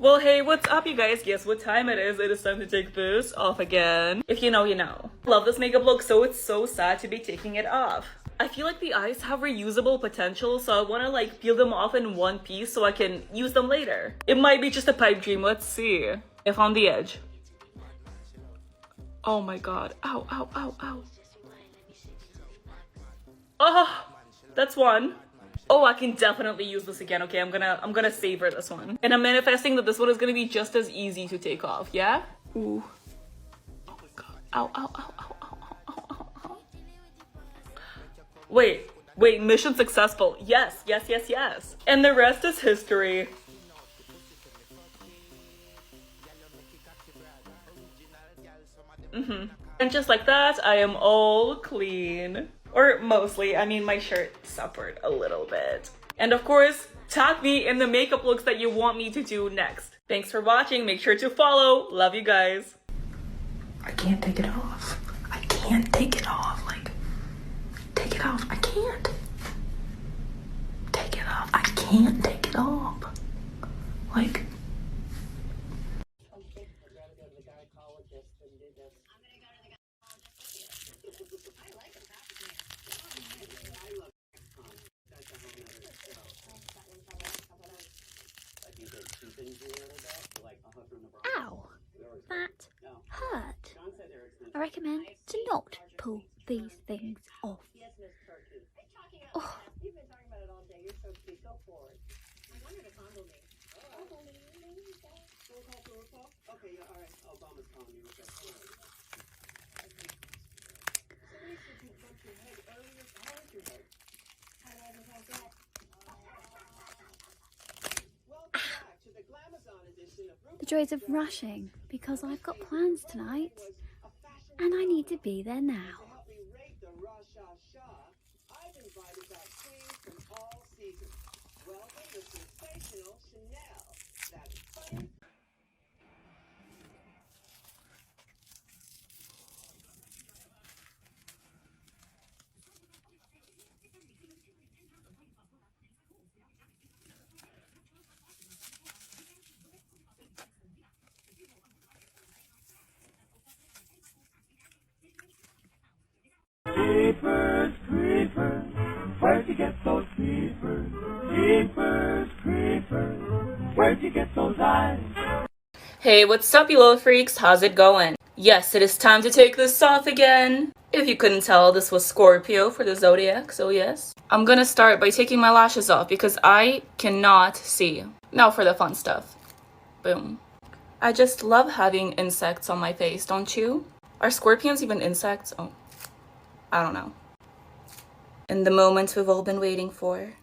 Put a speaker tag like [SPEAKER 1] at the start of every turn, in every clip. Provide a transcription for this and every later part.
[SPEAKER 1] Well, hey, what's up, you guys? Guess what time it is? It is time to take this off again. If you know, you know. Love this makeup look, so it's so sad to be taking it off. I feel like the eyes have reusable potential, so I want to like peel them off in one piece so I can use them later. It might be just a pipe dream. Let's see. If on the edge. Oh my god. Ow, ow, ow, ow. Oh, that's one. Oh, I can definitely use this again. Okay, I'm gonna savor this one. And I'm manifesting that this one is gonna be just as easy to take off, yeah? Ooh. Oh my god. Ow, ow, ow, ow, ow, ow, ow, ow. Wait, mission successful. Yes, yes, yes, yes. And the rest is history. And just like that, I am all clean. Or mostly, I mean, my shirt suffered a little bit. And of course, tag me in the makeup looks that you want me to do next. Thanks for watching. Make sure to follow. Love you guys.
[SPEAKER 2] I can't take it off. I can't take it off. Like, take it off. I can't. Take it off. I can't take it off. Like,
[SPEAKER 3] Ow, that hurt. I recommend to not pull these things off. Oh. The joys of rushing, because I've got plans tonight and I need to be there now.
[SPEAKER 4] Creepers, creepers, where'd you get those creepers? Creepers, creepers, where'd you get those eyes?
[SPEAKER 1] Hey, what's up, you little freaks? How's it going? Yes, it is time to take this off again. If you couldn't tell, this was Scorpio for the zodiac, so yes. I'm gonna start by taking my lashes off because I cannot see. Now for the fun stuff. Boom. I just love having insects on my face, don't you? Are scorpions even insects? Oh, I don't know. And the moment we've all been waiting for.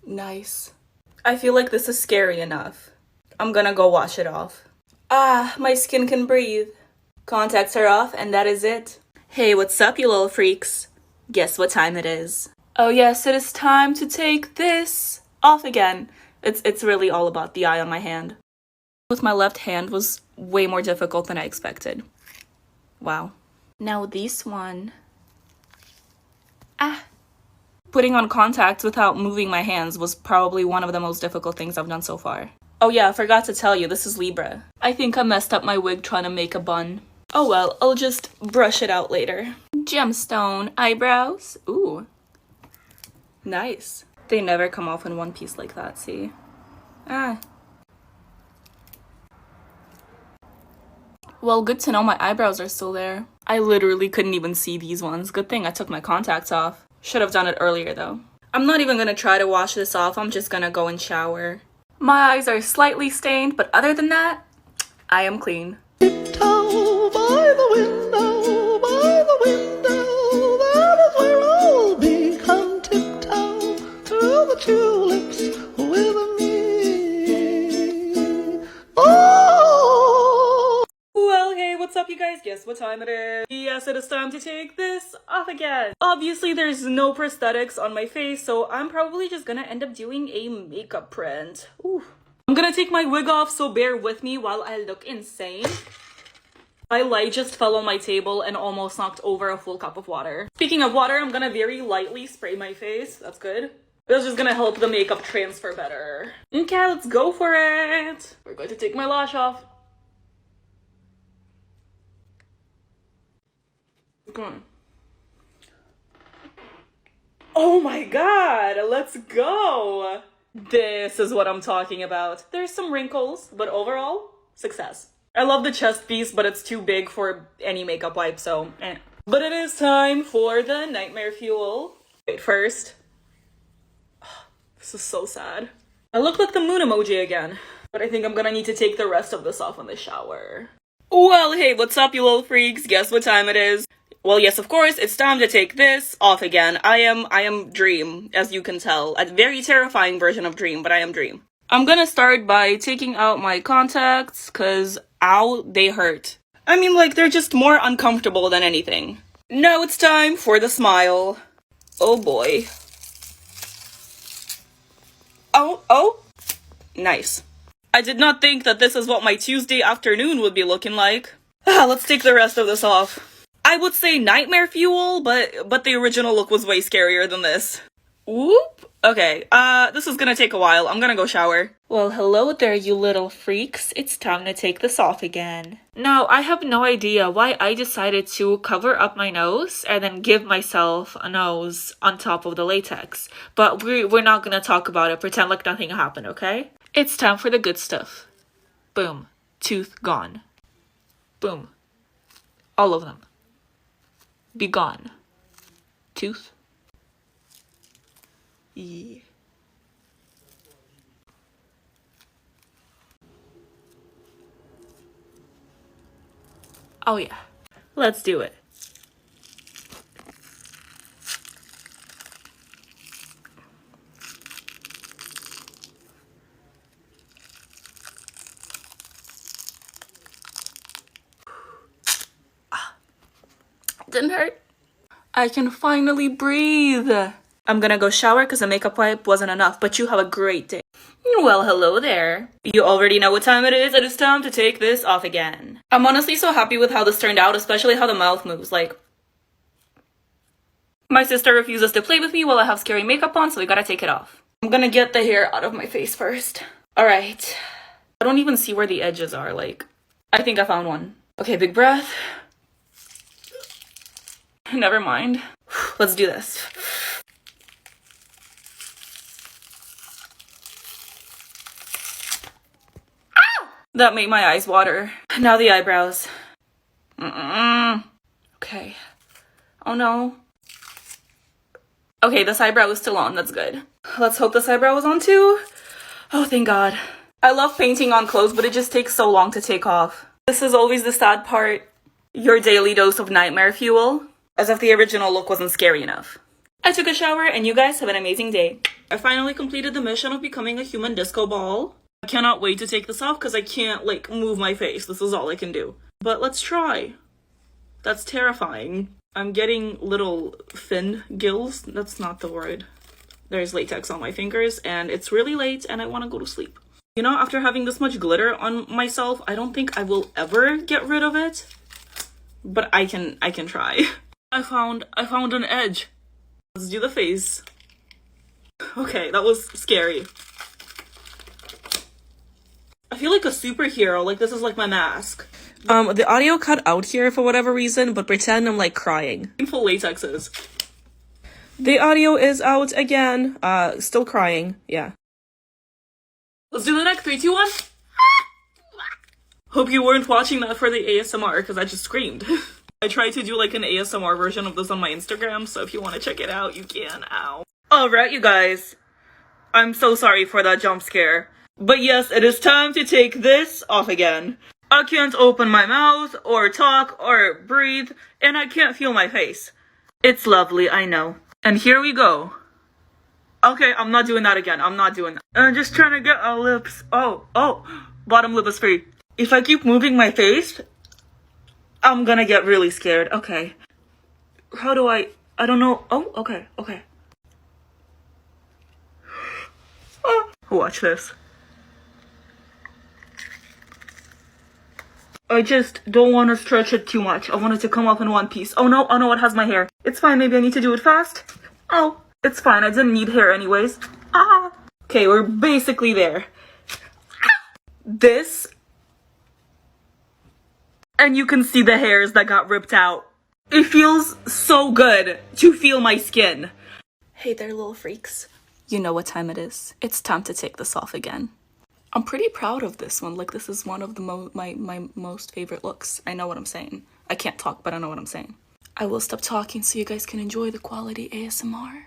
[SPEAKER 1] Nice. I feel like this is scary enough. I'm gonna go wash it off. Ah, my skin can breathe. Contacts are off and that is it. Hey, what's up, you little freaks? Guess what time it is? Oh yes, it is time to take this off again. It's really all about the eye on my hand. With my left hand was way more difficult than I expected. Wow. Now this one. Ah. Putting on contacts without moving my hands was probably one of the most difficult things I've done so far. Oh yeah, I forgot to tell you, this is Libra. I think I messed up my wig trying to make a bun. Oh well, I'll just brush it out later. Gemstone eyebrows. Ooh. Nice. They never come off in one piece like that, see? Ah. Well, good to know my eyebrows are still there. I literally couldn't even see these ones. Good thing I took my contacts off. Should have done it earlier though. I'm not even gonna try to wash this off. I'm just gonna go and shower. My eyes are slightly stained, but other than that, I am clean.
[SPEAKER 5] Tiptoe by the window, that is where I'll be. Come tiptoe through the tulips with me. Oh!
[SPEAKER 1] Well, hey, what's up, you guys? Guess what time it is? Yes, it is time to take this off again. Obviously, there's no prosthetics on my face, so I'm probably just gonna end up doing a makeup print. Ooh. I'm gonna take my wig off, so bear with me while I look insane. My light just fell on my table and almost knocked over a full cup of water. Speaking of water, I'm gonna very lightly spray my face. That's good. This is gonna help the makeup transfer better. Okay, let's go for it. We're going to take my lash off. Come on. Oh my god, let's go! This is what I'm talking about. There's some wrinkles, but overall, success. I love the chest piece, but it's too big for any makeup wipe, so eh. But it is time for the Nightmare Fuel. Wait, first. This is so sad. I look like the moon emoji again, but I think I'm gonna need to take the rest of this off in the shower. Well, hey, what's up, you little freaks? Guess what time it is? Well, yes, of course, it's time to take this off again. I am Dream, as you can tell. A very terrifying version of Dream, but I am Dream. I'm gonna start by taking out my contacts, cause ow, they hurt. I mean, like, they're just more uncomfortable than anything. Now it's time for the smile. Oh boy. Oh, nice. I did not think that this is what my Tuesday afternoon would be looking like. Let's take the rest of this off. I would say Nightmare Fuel, but the original look was way scarier than this. Whoop. Okay, this is gonna take a while. I'm gonna go shower. Well, hello there, you little freaks. It's time to take this off again. Now, I have no idea why I decided to cover up my nose and then give myself a nose on top of the latex. But we're not gonna talk about it. Pretend like nothing happened, okay? It's time for the good stuff. Boom. Tooth gone. Boom. All of them. Be gone. Tooth. Yeah. Oh yeah. Let's do it. Didn't hurt. I can finally breathe. I'm gonna go shower because the makeup wipe wasn't enough, but you have a great day. Well, hello there. You already know what time it is. It is time to take this off again. I'm honestly so happy with how this turned out, especially how the mouth moves. Like, my sister refuses to play with me while I have scary makeup on, so we gotta take it off. I'm gonna get the hair out of my face first. All right. I don't even see where the edges are. Like, I think I found one. Okay, big breath. Never mind. Let's do this. That made my eyes water. Now the eyebrows. Okay. Oh no. Okay, this eyebrow is still on. That's good. Let's hope this eyebrow is on too. Oh, thank God. I love painting on clothes, but it just takes so long to take off. This is always the sad part. Your daily dose of Nightmare Fuel. As if the original look wasn't scary enough. I took a shower and you guys have an amazing day. I finally completed the mission of becoming a human disco ball. I cannot wait to take this off because I can't, like, move my face. This is all I can do. But let's try. That's terrifying. I'm getting little fin gills. That's not the word. There's latex on my fingers and it's really late and I want to go to sleep. You know, after having this much glitter on myself, I don't think I will ever get rid of it. But I can try. I found an edge. Let's do the face. Okay, that was scary. I feel like a superhero, like this is like my mask. The audio cut out here for whatever reason, but pretend I'm like crying. Painful latexes. The audio is out again. Still crying, yeah. Let's do the next 3, 2, 1. Hope you weren't watching that for the ASMR, because I just screamed. I tried to do like an ASMR version of this on my Instagram, so if you want to check it out, you can. Ow. Alright, you guys. I'm so sorry for that jump scare. But yes, it is time to take this off again. I can't open my mouth, or talk, or breathe, and I can't feel my face. It's lovely, I know. And here we go. Okay, I'm not doing that again. I'm not doing that. I'm just trying to get our lips. Oh, bottom lip is free. If I keep moving my face, I'm gonna get really scared. Okay. How do I don't know. Oh, okay. Watch this. I just don't want to stretch it too much. I want it to come off in one piece. Oh no, it has my hair. It's fine, maybe I need to do it fast. Oh, It's fine, I didn't need hair anyways. Ah! Okay, we're basically there. This. And you can see the hairs that got ripped out. It feels so good to feel my skin. Hey there, little freaks. You know what time it is. It's time to take this off again. I'm pretty proud of this one. Like, this is one of the my most favorite looks. I know what I'm saying. I can't talk, but I know what I'm saying. I will stop talking so you guys can enjoy the quality ASMR.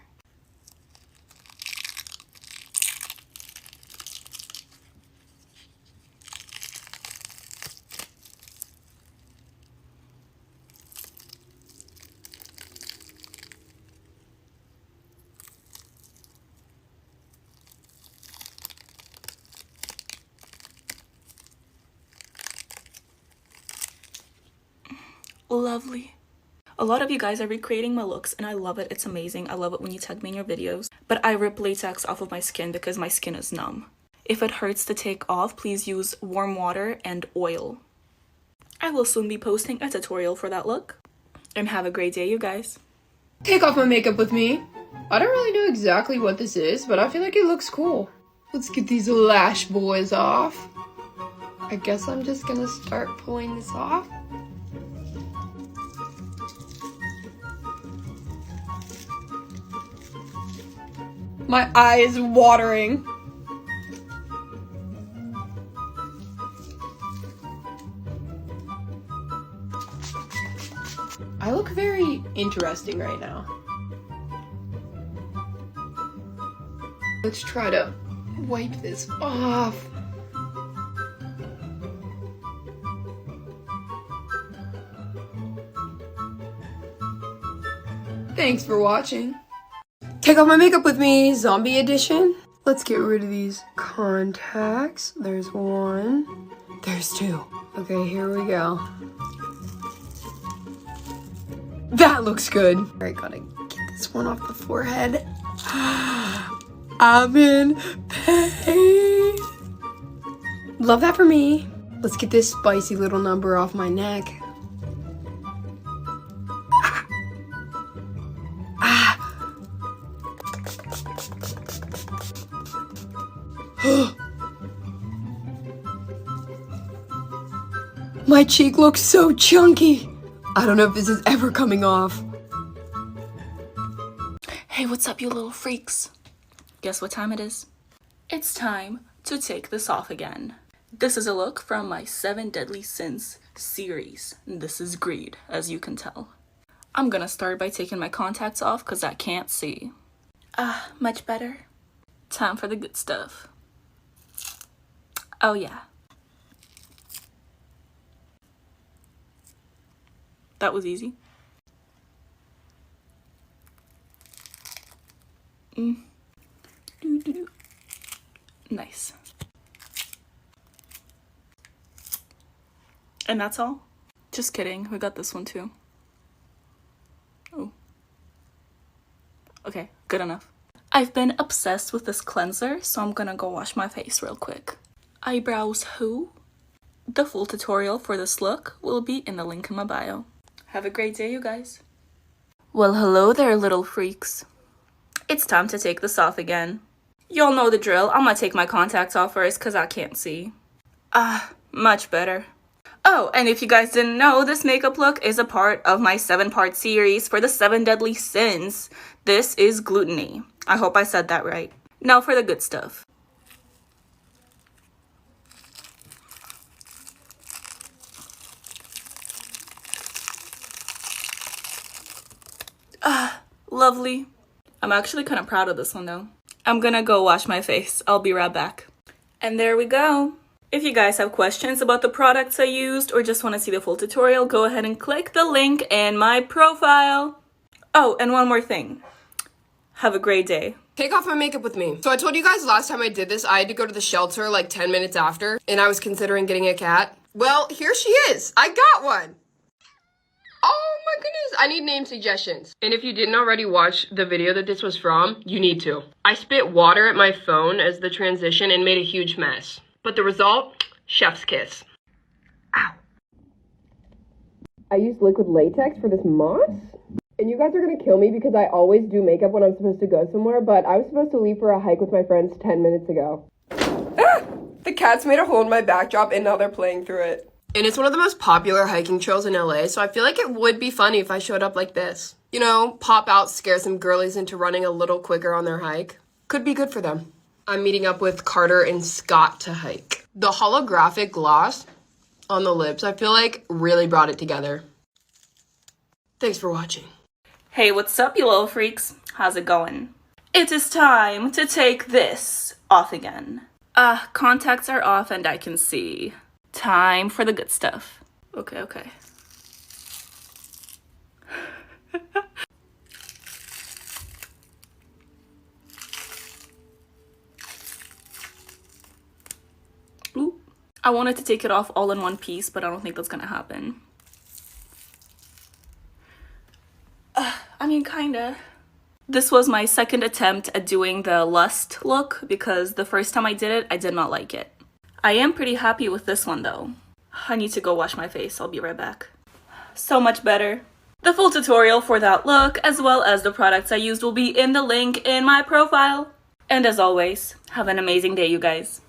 [SPEAKER 1] Lovely. A lot of you guys are recreating my looks and I love it. It's amazing. I love it when you tag me in your videos. But I rip latex off of my skin because my skin is numb. If it hurts to take off, please use warm water and oil. I will soon be posting a tutorial for that look. And have a great day, you guys.
[SPEAKER 6] Take off my makeup with me. I don't really know exactly what this is, but I feel like it looks cool. Let's get these lash boys off. I guess I'm just gonna start pulling this off. My eye is watering. I look very interesting right now. Let's try to wipe this off. Thanks for watching. Take off my makeup with me, zombie edition. Let's get rid of these contacts. There's one. There's two. Okay, here we go. That looks good. All right, gotta get this one off the forehead. I'm in pain. Love that for me. Let's get this spicy little number off my neck. My cheek looks so chunky. I don't know if this is ever coming off.
[SPEAKER 1] Hey, what's up, you little freaks? Guess what time it is? It's time to take this off again. This is a look from my 7 Deadly Sins series. This is greed, as you can tell. I'm gonna start by taking my contacts off because I can't see. Much better. Time for the good stuff. Oh yeah. That was easy. Nice. And that's all? Just kidding, we got this one too. Oh. Okay, good enough. I've been obsessed with this cleanser, so I'm gonna go wash my face real quick. Eyebrows who? The full tutorial for this look will be in the link in my bio. Have a great day, you guys. Well, hello there, little freaks. It's time to take this off again. Y'all know the drill. I'm gonna take my contacts off first because I can't see. Much better. Oh, and if you guys didn't know, this makeup look is a part of my 7-part series for the 7 Deadly Sins. This is gluttony. I hope I said that right. Now for the good stuff. Lovely. I'm actually kind of proud of this one though. I'm gonna go wash my face. I'll be right back. And there we go. If you guys have questions about the products I used or just want to see the full tutorial, go ahead and click the link in my profile. Oh, and one more thing. Have a great day.
[SPEAKER 6] Take off my makeup with me. So I told you guys last time I did this, I had to go to the shelter like 10 minutes after, and I was considering getting a cat. Well, here she is. I got one. Oh my goodness, I need name suggestions. And if you didn't already watch the video that this was from, you need to. I spit water at my phone as the transition and made a huge mess. But the result, chef's kiss. Ow. I used liquid latex for this moss. And you guys are gonna kill me because I always do makeup when I'm supposed to go somewhere, but I was supposed to leave for a hike with my friends 10 minutes ago. Ah! The cats made a hole in my backdrop and now they're playing through it. And it's one of the most popular hiking trails in LA, so I feel like it would be funny if I showed up like this. You know, pop out, scare some girlies into running a little quicker on their hike. Could be good for them. I'm meeting up with Carter and Scott to hike. The holographic gloss on the lips, I feel like really brought it together. Thanks for watching.
[SPEAKER 1] Hey, what's up, you little freaks? How's it going? It is time to take this off again. Contacts are off and I can see. Time for the good stuff. Okay. Ooh. I wanted to take it off all in one piece, but I don't think that's gonna happen. I mean, kinda. This was my second attempt at doing the lust look because the first time I did it, I did not like it. I am pretty happy with this one though. I need to go wash my face. I'll be right back. So much better. The full tutorial for that look, as well as the products I used, will be in the link in my profile. And as always, have an amazing day, you guys.